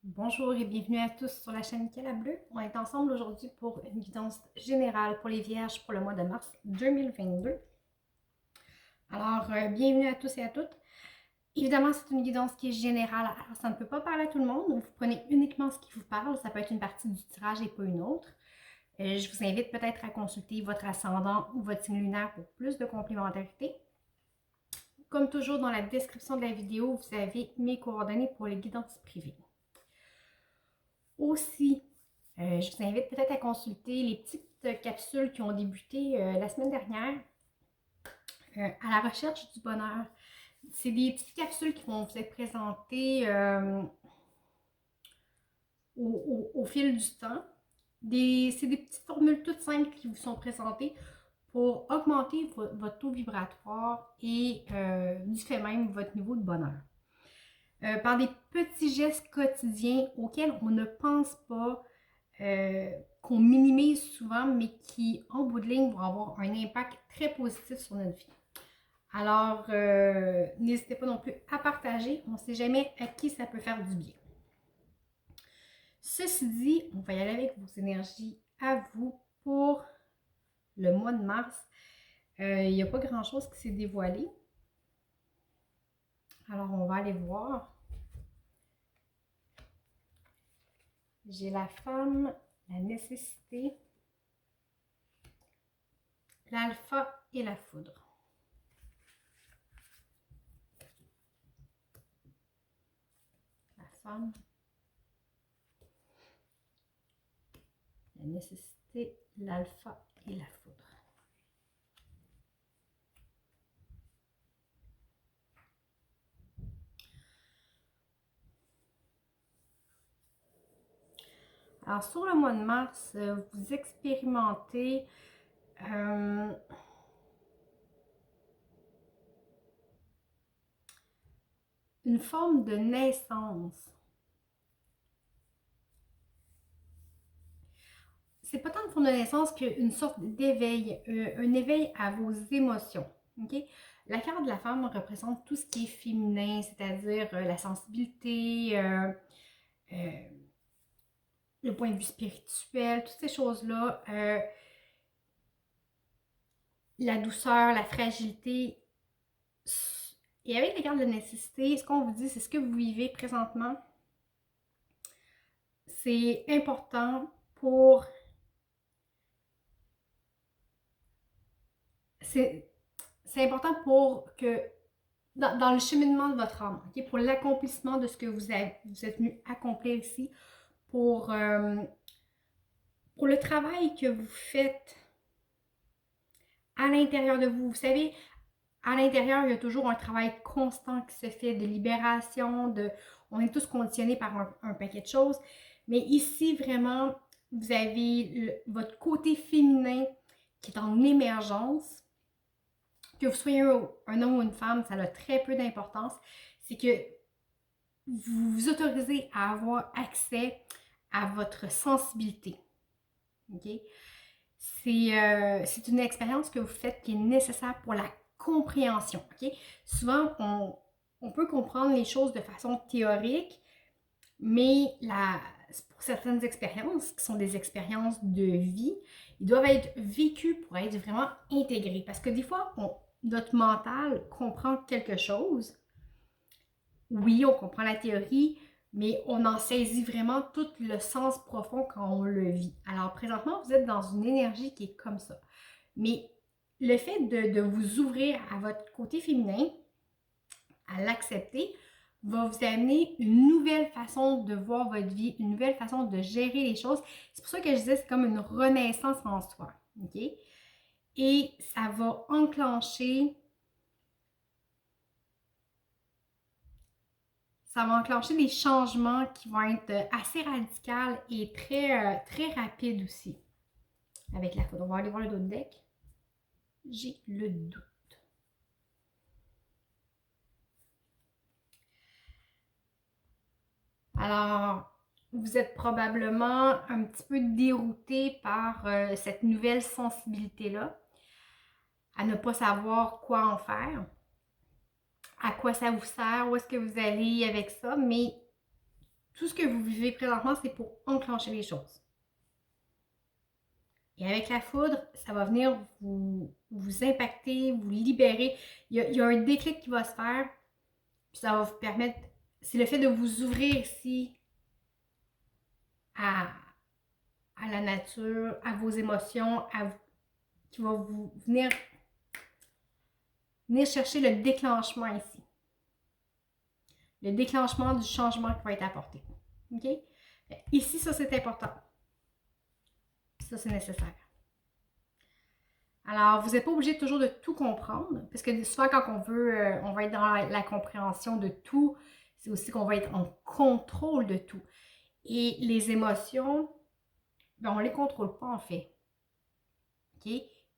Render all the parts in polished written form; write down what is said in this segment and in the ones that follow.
Bonjour et bienvenue à tous sur la chaîne Michaela Bleu. On est ensemble aujourd'hui pour une guidance générale pour les Vierges pour le mois de mars 2022. Alors, bienvenue à tous et à toutes. Évidemment, c'est une guidance qui est générale, alors ça ne peut pas parler à tout le monde. Vous prenez uniquement ce qui vous parle. Ça peut être une partie du tirage et pas une autre. Je vous invite peut-être à consulter votre ascendant ou votre signe lunaire pour plus de complémentarité. Comme toujours, dans la description de la vidéo, vous avez mes coordonnées pour les guidances privées. Aussi, je vous invite peut-être à consulter les petites capsules qui ont débuté la semaine dernière à la recherche du bonheur. C'est des petites capsules qui vont vous être présentées au fil du temps. C'est des petites formules toutes simples qui vous sont présentées pour augmenter votre taux vibratoire et du fait même votre niveau de bonheur. Par des petits gestes quotidiens auxquels on ne pense pas, qu'on minimise souvent, mais qui, en bout de ligne, vont avoir un impact très positif sur notre vie. Alors, n'hésitez pas non plus à partager. On ne sait jamais à qui ça peut faire du bien. Ceci dit, on va y aller avec vos énergies à vous pour le mois de mars. Il n'y a pas grand-chose qui s'est dévoilé. Alors, on va aller voir. J'ai la femme, la nécessité, l'alpha et la foudre. La femme, la nécessité, l'alpha et la foudre. Alors, sur le mois de mars, vous expérimentez une forme de naissance. C'est pas tant une forme de naissance qu'une sorte d'éveil, un éveil à vos émotions. Okay? La carte de la femme représente tout ce qui est féminin, c'est-à-dire la sensibilité, le point de vue spirituel, toutes ces choses-là, la douceur, la fragilité. Et avec la carte de nécessité, ce qu'on vous dit, c'est ce que vous vivez présentement. C'est important pour... C'est important pour que... Dans le cheminement de votre âme, okay? Pour l'accomplissement de ce que vous êtes venu accomplir ici, pour le travail que vous faites à l'intérieur de vous. Vous savez, à l'intérieur, il y a toujours un travail constant qui se fait de libération, on est tous conditionnés par un paquet de choses. Mais ici, vraiment, vous avez votre côté féminin qui est en émergence. Que vous soyez un homme ou une femme, ça a très peu d'importance. C'est que vous vous autorisez à avoir accès à votre sensibilité. Okay? C'est une expérience que vous faites qui est nécessaire pour la compréhension. Okay? Souvent, on peut comprendre les choses de façon théorique, mais pour certaines expériences, qui sont des expériences de vie, ils doivent être vécues pour être vraiment intégrés. Parce que des fois, notre mental comprend quelque chose. Oui, on comprend la théorie, mais on en saisit vraiment tout le sens profond quand on le vit. Alors présentement, vous êtes dans une énergie qui est comme ça. Mais le fait de vous ouvrir à votre côté féminin, à l'accepter, va vous amener une nouvelle façon de voir votre vie, une nouvelle façon de gérer les choses. C'est pour ça que je disais c'est comme une renaissance en soi. OK? Et ça va enclencher des changements qui vont être assez radicaux et très rapides aussi. Avec la foudre. On va aller voir le dos de deck. J'ai le doute. Alors, vous êtes probablement un petit peu dérouté par cette nouvelle sensibilité-là, à ne pas savoir quoi en faire, à quoi ça vous sert, où est-ce que vous allez avec ça, mais tout ce que vous vivez présentement, c'est pour enclencher les choses. Et avec la foudre, ça va venir vous impacter, vous libérer. Il y a un déclic qui va se faire, puis ça va vous permettre, c'est le fait de vous ouvrir ici à la nature, à vos émotions, qui va vous venir chercher le déclenchement ici. Le déclenchement du changement qui va être apporté. OK? Ici, ça, c'est important. Ça, c'est nécessaire. Alors, vous n'êtes pas obligé toujours de tout comprendre, parce que souvent, quand on va être dans la compréhension de tout, c'est aussi qu'on va être en contrôle de tout. Et les émotions, ben, on ne les contrôle pas, en fait. OK?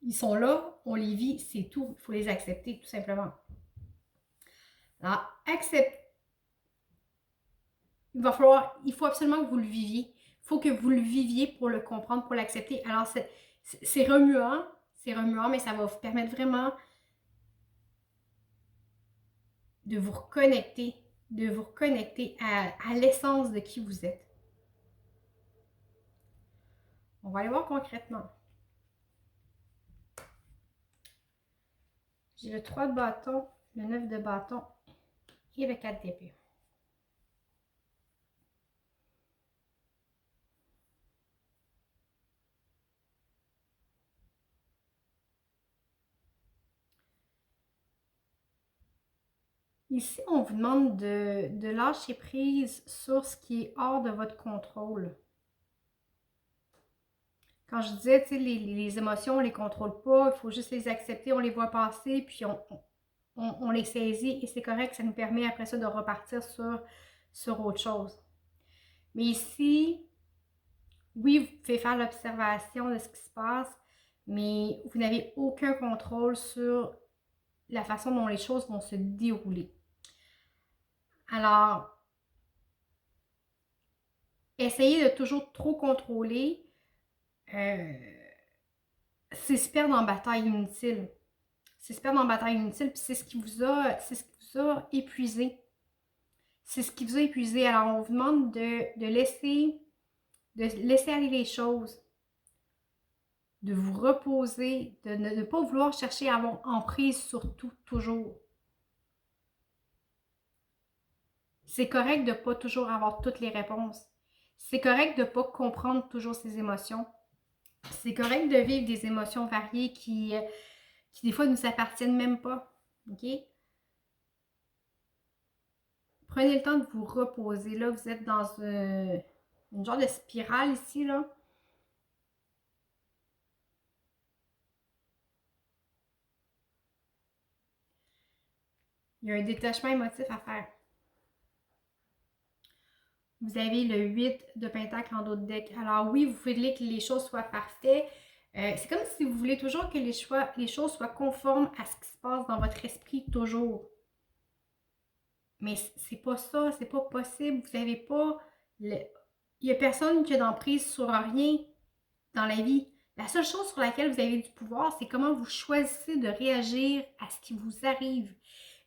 Ils sont là, on les vit, c'est tout. Il faut les accepter, tout simplement. Alors, il faut absolument que vous le viviez. Il faut que vous le viviez pour le comprendre, pour l'accepter. Alors, c'est remuant, mais ça va vous permettre vraiment de vous reconnecter à l'essence de qui vous êtes. On va aller voir concrètement. J'ai le 3 de bâton, le 9 de bâton et le 4 d'épée. Ici, on vous demande de lâcher prise sur ce qui est hors de votre contrôle. Quand je disais, tu sais, les émotions, on ne les contrôle pas, il faut juste les accepter, on les voit passer, puis on les saisit et c'est correct, ça nous permet après ça de repartir sur autre chose. Mais ici, oui, vous pouvez faire l'observation de ce qui se passe, mais vous n'avez aucun contrôle sur la façon dont les choses vont se dérouler. Alors, essayez de toujours trop contrôler, c'est se perdre en bataille inutile. C'est se perdre en bataille inutile, puis c'est ce qui vous a épuisé. C'est ce qui vous a épuisé. Alors, on vous demande de laisser aller les choses, de vous reposer, de ne pas vouloir chercher à avoir emprise sur tout, toujours. C'est correct de ne pas toujours avoir toutes les réponses. C'est correct de ne pas comprendre toujours ses émotions. C'est correct de vivre des émotions variées qui des fois ne nous appartiennent même pas. OK? Prenez le temps de vous reposer. Là, vous êtes dans une genre de spirale ici, là. Il y a un détachement émotif à faire. Vous avez le 8 de pentacle en dos de deck. Alors oui, vous voulez que les choses soient parfaites. C'est comme si vous voulez toujours que les choses soient conformes à ce qui se passe dans votre esprit toujours. Mais c'est pas ça, c'est pas possible. Vous n'avez pas... Il n'y a personne qui a d'emprise sur rien dans la vie. La seule chose sur laquelle vous avez du pouvoir, c'est comment vous choisissez de réagir à ce qui vous arrive.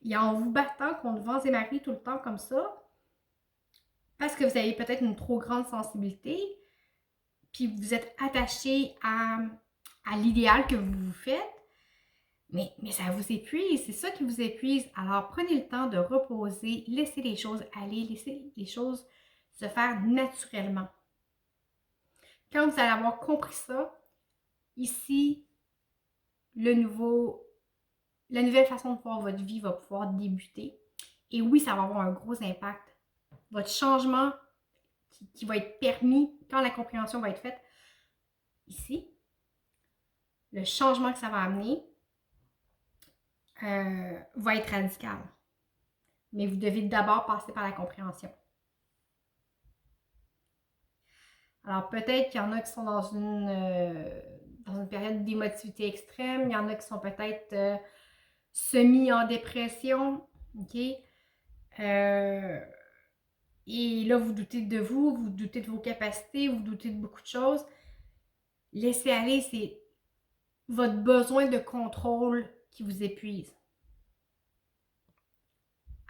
Et en vous battant contre vents et marées tout le temps comme ça, parce que vous avez peut-être une trop grande sensibilité, puis vous êtes attaché à l'idéal que vous vous faites, mais ça vous épuise, c'est ça qui vous épuise. Alors prenez le temps de reposer, laissez les choses aller, laissez les choses se faire naturellement. Quand vous allez avoir compris ça, ici, la nouvelle façon de voir votre vie va pouvoir débuter. Et oui, ça va avoir un gros impact. Votre changement qui va être permis quand la compréhension va être faite, ici, le changement que ça va amener va être radical. Mais vous devez d'abord passer par la compréhension. Alors peut-être qu'il y en a qui sont dans une période d'émotivité extrême, il y en a qui sont peut-être semi en dépression, ok? Et là, vous doutez de vous doutez de vos capacités, vous doutez de beaucoup de choses. Laissez aller, c'est votre besoin de contrôle qui vous épuise.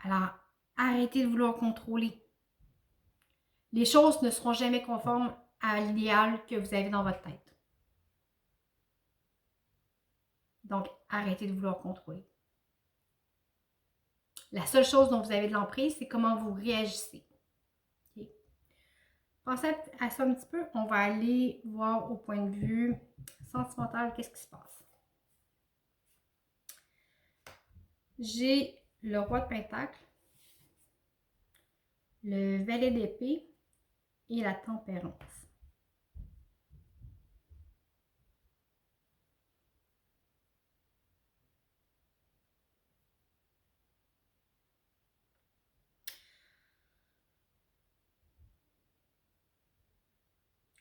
Alors, arrêtez de vouloir contrôler. les choses ne seront jamais conformes à l'idéal que vous avez dans votre tête. Donc, arrêtez de vouloir contrôler. La seule chose dont vous avez de l'emprise, c'est comment vous réagissez. Okay? Pensez à ça un petit peu. On va aller voir au point de vue sentimental, qu'est-ce qui se passe. J'ai le roi de Pentacle, le valet d'épée et la tempérance.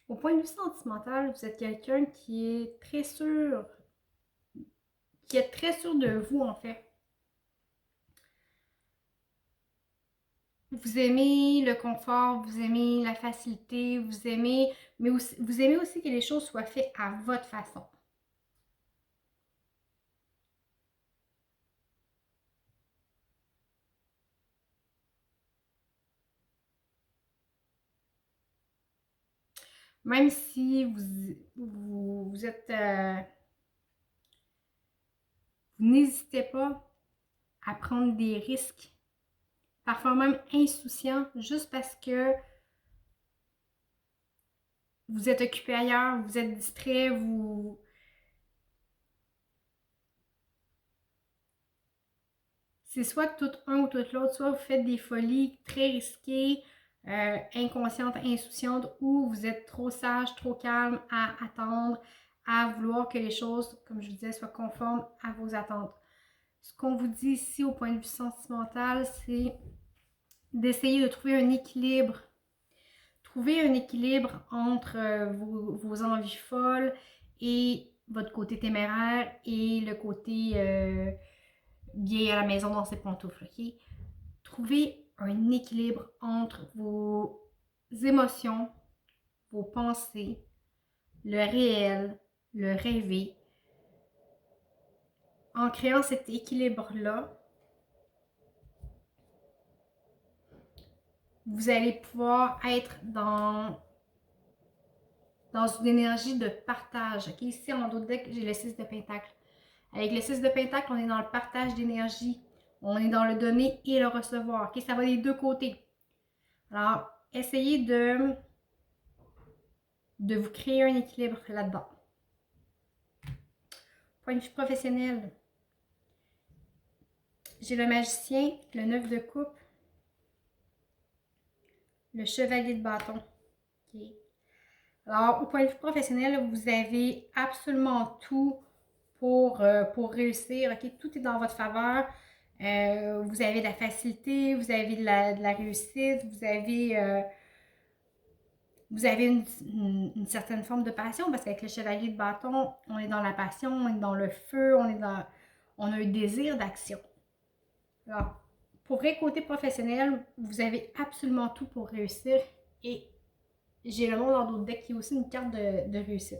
Au point de vue sentimental, vous êtes quelqu'un qui est très sûr, de vous en fait. Vous aimez le confort, vous aimez la facilité, vous aimez aussi que les choses soient faites à votre façon. Même si vous êtes... vous n'hésitez pas à prendre des risques, parfois même insouciants, juste parce que vous êtes occupé ailleurs, vous êtes distrait, c'est soit tout un ou tout l'autre, soit vous faites des folies très risquées, inconscientes, insouciantes, ou vous êtes trop sage, trop calme à attendre, à vouloir que les choses, comme je vous disais, soient conformes à vos attentes. Ce qu'on vous dit ici au point de vue sentimental, c'est d'essayer de trouver un équilibre. Trouver un équilibre entre vos envies folles et votre côté téméraire et le côté bien à la maison dans ses pantoufles. Okay? Trouver un équilibre entre vos émotions, vos pensées, le réel, le rêvé. En créant cet équilibre-là, vous allez pouvoir être dans une énergie de partage. Okay? Ici, en d'autres deck, j'ai le 6 de Pentacle. Avec le 6 de Pentacle, on est dans le partage d'énergie. On est dans le donner et le recevoir. Okay? Ça va des deux côtés. Alors, essayez de vous créer un équilibre là-dedans. Point de vue professionnel, j'ai le magicien, le 9 de coupe, le chevalier de bâton. Okay? Alors, au point de vue professionnel, vous avez absolument tout pour réussir. Okay? Tout est dans votre faveur. Vous avez de la facilité, vous avez de la réussite, vous avez une certaine forme de passion, parce qu'avec le chevalier de bâton, on est dans la passion, on est dans le feu, on a un désir d'action. Alors, pour vrai, côté professionnel, vous avez absolument tout pour réussir, et j'ai le monde dans d'autres decks qui est aussi une carte de réussite.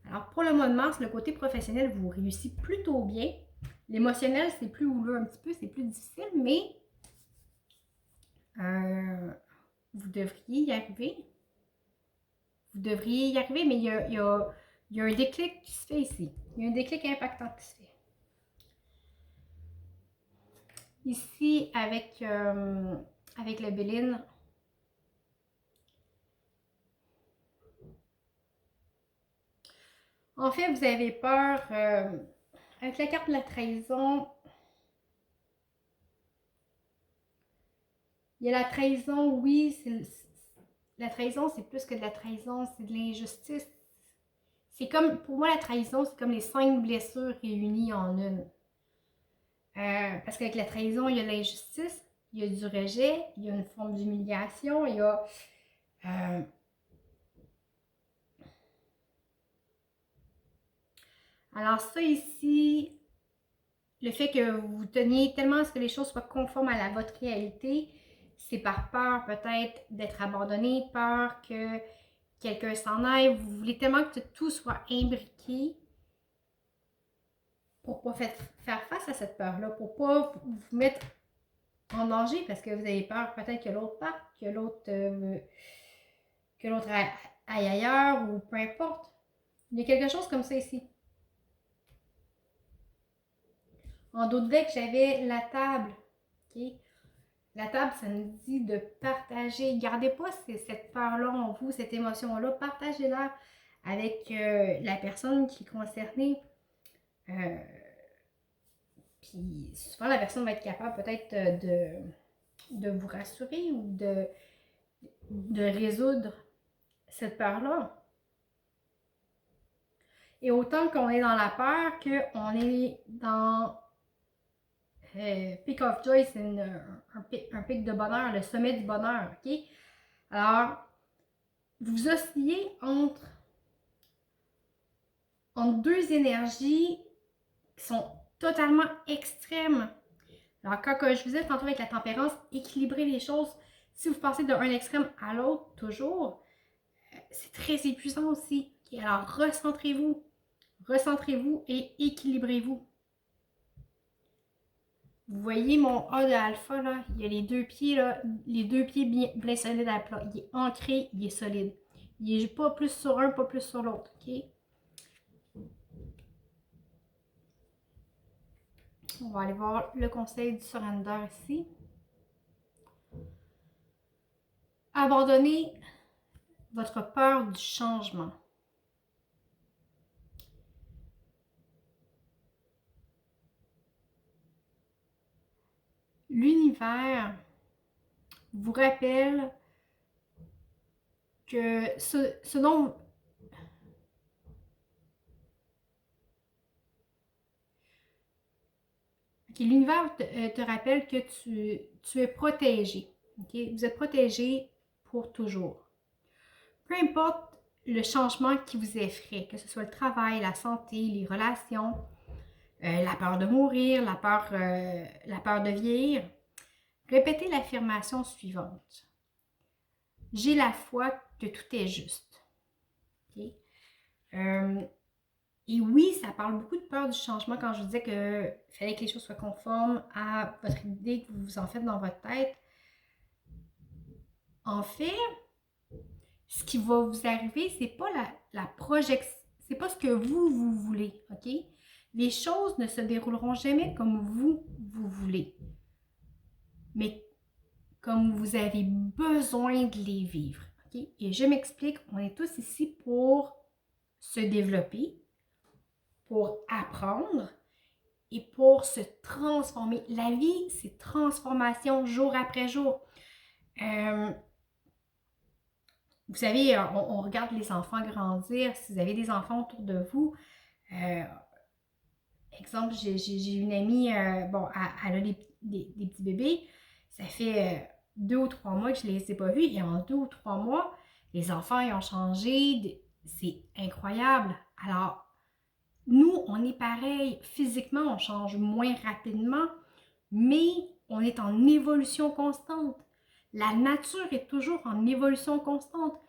Alors, pour le mois de mars, le côté professionnel vous réussit plutôt bien. L'émotionnel, c'est plus houleux un petit peu, c'est plus difficile, mais vous devriez y arriver. Vous devriez y arriver, mais il y a un déclic qui se fait ici. Il y a un déclic impactant qui se fait. Ici, avec le Béline, en fait, vous avez peur, avec la carte de la trahison, il y a la trahison, oui, la trahison, c'est plus que de la trahison, c'est de l'injustice. C'est comme, pour moi, la trahison, c'est comme les 5 blessures réunies en une. Parce qu'avec la trahison, il y a l'injustice, il y a du rejet, il y a une forme d'humiliation, il y a... Alors ça ici, le fait que vous teniez tellement à ce que les choses soient conformes à votre réalité, c'est par peur peut-être d'être abandonné, peur que quelqu'un s'en aille. Vous voulez tellement que tout soit imbriqué pour ne pas faire face à cette peur-là, pour ne pas vous mettre en danger parce que vous avez peur peut-être que l'autre parte, que l'autre aille ailleurs ou peu importe. Il y a quelque chose comme ça ici. En dos de deck, j'avais la table. Okay? La table, ça nous dit de partager. Gardez pas cette peur-là en vous, cette émotion-là. Partagez-la avec la personne qui est concernée. Puis souvent, la personne va être capable peut-être de vous rassurer ou de résoudre cette peur-là. Et autant qu'on est dans la peur qu'on est dans Peak of Joy, c'est un pic de bonheur, le sommet du bonheur, ok? Alors, vous oscillez entre deux énergies qui sont totalement extrêmes. Alors, quand je vous disais tantôt avec la tempérance, équilibrer les choses. Si vous passez d'un extrême à l'autre, toujours, c'est très épuisant aussi. Okay? Alors, recentrez-vous et équilibrez-vous. Vous voyez mon A de alpha, là, il y a les deux pieds, là, les deux pieds bien solides à plat. Il est ancré, il est solide. Il n'est pas plus sur un, pas plus sur l'autre, ok? On va aller voir le conseil du surrender ici. Abandonnez votre peur du changement. L'univers vous rappelle que ce dont l'univers te rappelle que tu es protégé. Okay? Vous êtes protégé pour toujours. Peu importe le changement qui vous effraie, que ce soit le travail, la santé, les relations, la peur de mourir, la peur de vieillir, répétez l'affirmation suivante. J'ai la foi que tout est juste. Okay? Et oui, ça parle beaucoup de peur du changement quand je vous disais qu'il fallait que les choses soient conformes à votre idée que vous vous en faites dans votre tête. En fait, ce qui va vous arriver, c'est pas la projection, c'est pas ce que vous voulez, ok? Les choses ne se dérouleront jamais comme vous voulez, mais comme vous avez besoin de les vivre, ok? Et je m'explique, on est tous ici pour se développer, pour apprendre et pour se transformer. La vie, c'est transformation jour après jour. Vous savez, on regarde les enfants grandir. Si vous avez des enfants autour de vous, exemple, j'ai une amie, bon, elle a des petits bébés. Ça fait 2 ou 3 mois que je ne les ai pas vus. Et en 2 ou 3 mois, les enfants ils ont changé. C'est incroyable. Alors, nous, on est pareil. Physiquement, on change moins rapidement, mais on est en évolution constante. La nature est toujours en évolution constante.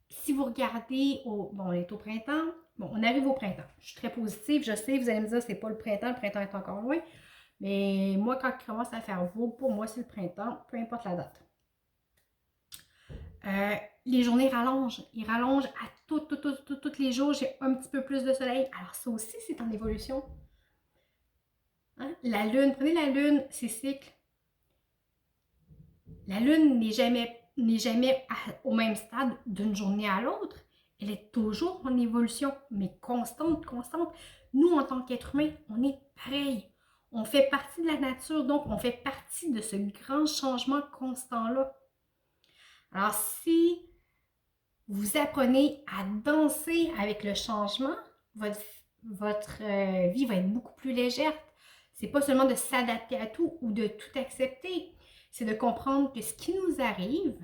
Si vous regardez, bon, on est au printemps. Bon, on arrive au printemps. Je suis très positive. Je sais, vous allez me dire, c'est pas le printemps est encore loin. Mais moi, quand il commence à faire beau, pour moi, c'est le printemps, peu importe la date. Les journées rallongent. Ils rallongent à tous les jours. J'ai un petit peu plus de soleil. Alors ça aussi, c'est en évolution. Hein? La lune, prenez la lune, ses cycles. La lune n'est jamais au même stade d'une journée à l'autre. Elle est toujours en évolution, mais constante. Nous, en tant qu'êtres humains, on est pareil. On fait partie de la nature, donc on fait partie de ce grand changement constant-là. Alors, si vous apprenez à danser avec le changement, votre vie va être beaucoup plus légère. C'est pas seulement de s'adapter à tout ou de tout accepter. C'est de comprendre que ce qui nous arrive,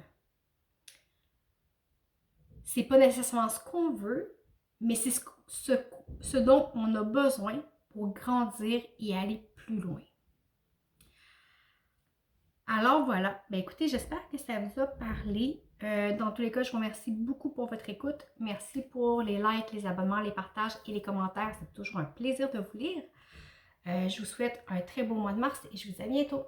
c'est pas nécessairement ce qu'on veut, mais c'est ce dont on a besoin pour grandir et aller plus loin. Alors voilà, ben écoutez, j'espère que ça vous a parlé. Dans tous les cas, je vous remercie beaucoup pour votre écoute. Merci pour les likes, les abonnements, les partages et les commentaires. C'est toujours un plaisir de vous lire. Je vous souhaite un très beau mois de mars et je vous dis à bientôt.